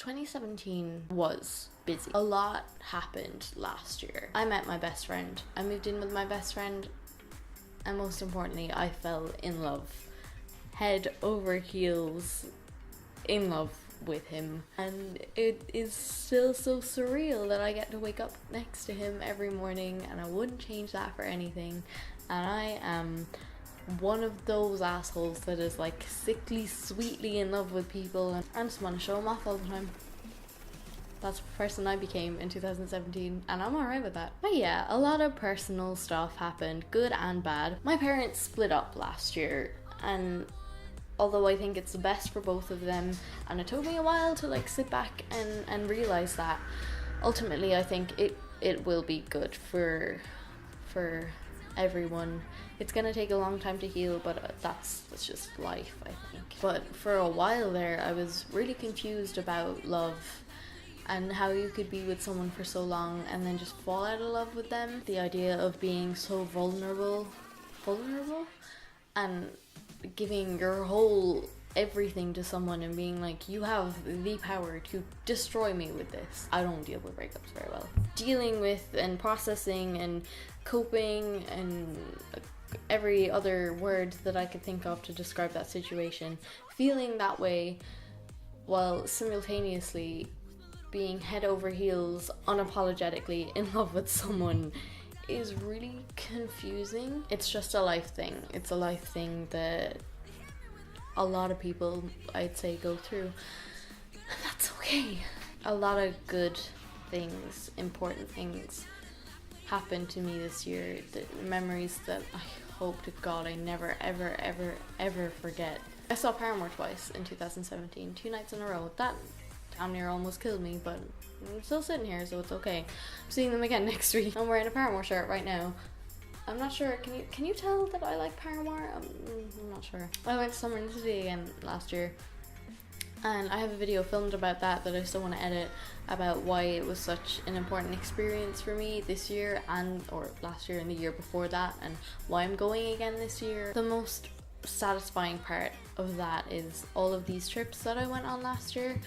2017 was busy. A lot happened last year. I met my best friend. I moved in with my best friend. And most importantly, I fell in love. Head over heels in love with him. And it is still so surreal that I get to wake up next to him every morning, and I wouldn't change that for anything. And I am one of those assholes that is like sickly sweetly in love with people, and I just want to show them off all the time. That's the person I became in 2017, and I'm alright with that. But yeah, a lot of personal stuff happened, good and bad. My parents split up last year, and although I think it's the best for both of them, and it took me a while to like sit back and realize that, ultimately I think it will be good for everyone. It's gonna take a long time to heal, but that's just life, I think. But for a while there, I was really confused about love and how you could be with someone for so long and then just fall out of love with them. The idea of being so vulnerable and giving your whole everything to someone and being like, you have the power to destroy me with this. I don't deal with breakups very well. Dealing with and processing and coping and every other word that I could think of to describe that situation, feeling that way while simultaneously being head over heels unapologetically in love with someone is really confusing. It's just a life thing. It's a life thing that a lot of people, I'd say, go through, and that's okay. A lot of good things, important things happened to me this year, the memories that I hope to God I never ever forget. I saw Paramore twice in 2017, 2 nights in a row. That damn near almost killed me, but I'm still sitting here, so it's okay. I'm seeing them again next week. I'm wearing a Paramore shirt right now. I'm not sure, can you tell that I like Paramore? I'm not sure. I went to Summer in the City again last year, and I have a video filmed about that I still want to edit, about why it was such an important experience for me this year or last year and the year before that, and why I'm going again this year. The most satisfying part of that is all of these trips that I went on last year.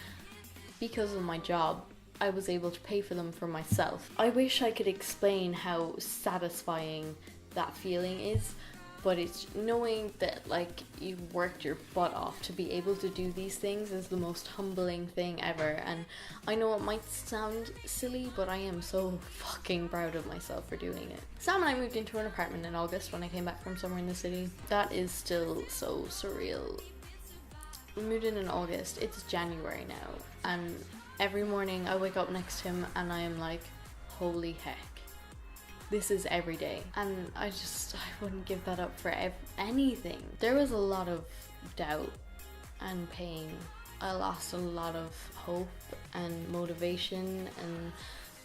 Because of my job, I was able to pay for them for myself. I wish I could explain how satisfying that feeling is, but it's knowing that like you've worked your butt off to be able to do these things is the most humbling thing ever. And I know it might sound silly, but I am so fucking proud of myself for doing it. Sam and I moved into an apartment in August when I came back from Summer in the City. That is still so surreal. We moved in August, it's January now, and every morning I wake up next to him and I am like, holy heck, this is every day. And I wouldn't give that up for anything. There was a lot of doubt and pain. I lost a lot of hope and motivation and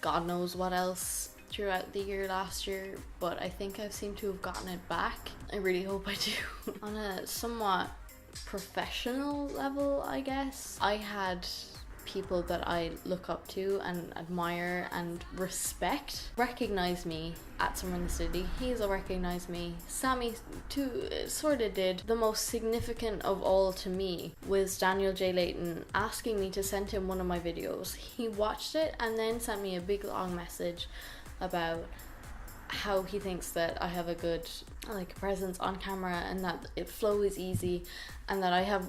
God knows what else throughout the year last year, but I think I've seemed to have gotten it back. I really hope I do. On a somewhat professional level, I guess, I had people that I look up to and admire and respect recognize me at Summer in the City. Hazel recognized me. Sammy too sort of did. The most significant of all to me was Daniel J. Layton asking me to send him one of my videos. He watched it and then sent me a big long message about how he thinks that I have a good presence on camera and that it flow is easy and that I have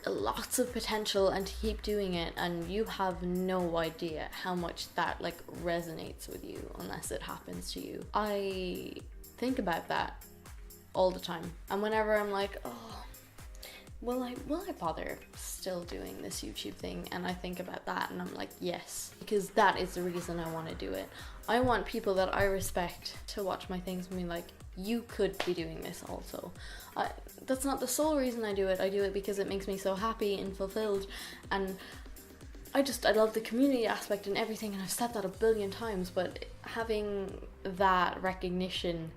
lots of potential and to keep doing it, and you have no idea how much that resonates with you unless it happens to you. I think about that all the time, and whenever I'm like, oh, will I bother still doing this YouTube thing, and I think about that and I'm like, yes, because that is the reason I want to do it. I want people that I respect to watch my things and be like, you could be doing this also. That's not the sole reason I do it. I do it because it makes me so happy and fulfilled, and I love the community aspect and everything, and I've said that a billion times, but having that recognition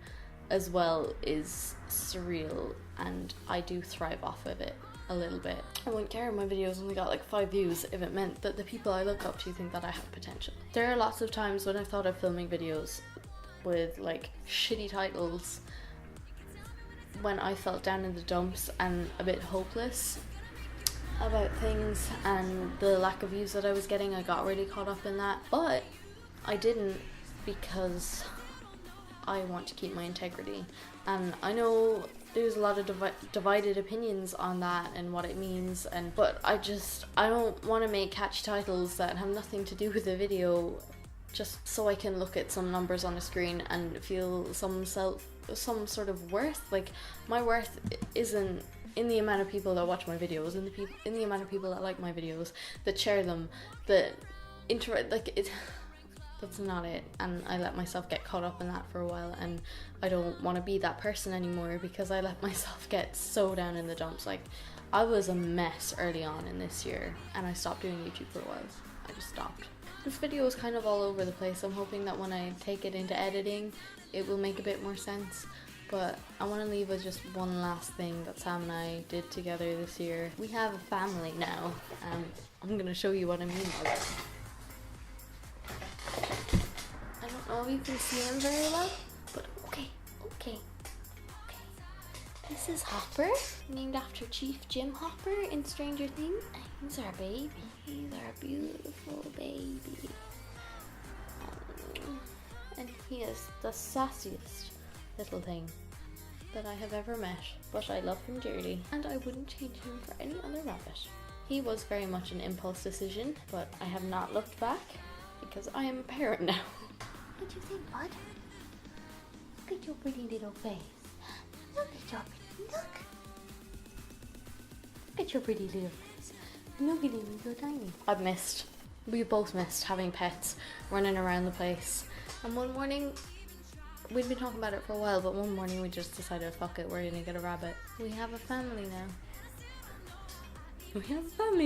as well is surreal, and I do thrive off of it a little bit. I wouldn't care if my videos only got 5 views if it meant that the people I look up to think that I have potential. There are lots of times when I've thought of filming videos with shitty titles when I felt down in the dumps and a bit hopeless, about things and the lack of views that I was getting. I got really caught up in that, but I didn't, because I want to keep my integrity. And I know there's a lot of divided opinions on that and what it means, but I don't want to make catchy titles that have nothing to do with the video just so I can look at some numbers on a screen and feel some sort of worth. Like, my worth isn't in the amount of people that watch my videos, in the amount of people that like my videos, that share them, that that's not it. And I let myself get caught up in that for a while, and I don't want to be that person anymore, because I let myself get so down in the dumps. Like, I was a mess early on in this year, and I stopped doing YouTube for a while. I just stopped. This video is kind of all over the place. I'm hoping that when I take it into editing, it will make a bit more sense. But I want to leave with just one last thing that Sam and I did together this year. We have a family now, and I'm going to show you what I mean by that. I don't know if you can see him very well, but okay. This is Hopper, named after Chief Jim Hopper in Stranger Things. He's our baby. He's our beautiful baby. And he is the sassiest little thing that I have ever met. But I love him dearly, and I wouldn't change him for any other rabbit. He was very much an impulse decision, but I have not looked back, because I am a parent now. What do you think, bud? Look at your pretty little face. Look at your pretty look. Look at your pretty little face. Look at him, he's so tiny. We both missed having pets running around the place. And one morning, we'd been talking about it for a while, but one morning we just decided, fuck it, we're gonna get a rabbit. We have a family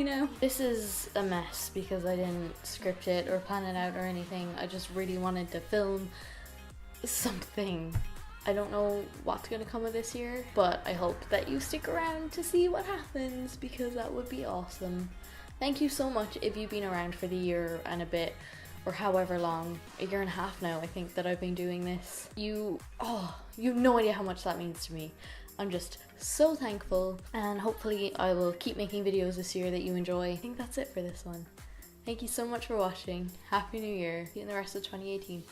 now. This is a mess because I didn't script it or plan it out or anything. I just really wanted to film something. I don't know what's gonna come of this year, but I hope that you stick around to see what happens, because that would be awesome. Thank you so much if you've been around for the year and a bit, or however long, a year and a half now I think that I've been doing this. You have no idea how much that means to me. I'm just so thankful, and hopefully I will keep making videos this year that you enjoy. I think that's it for this one. Thank you so much for watching. Happy New Year. See you in the rest of 2018.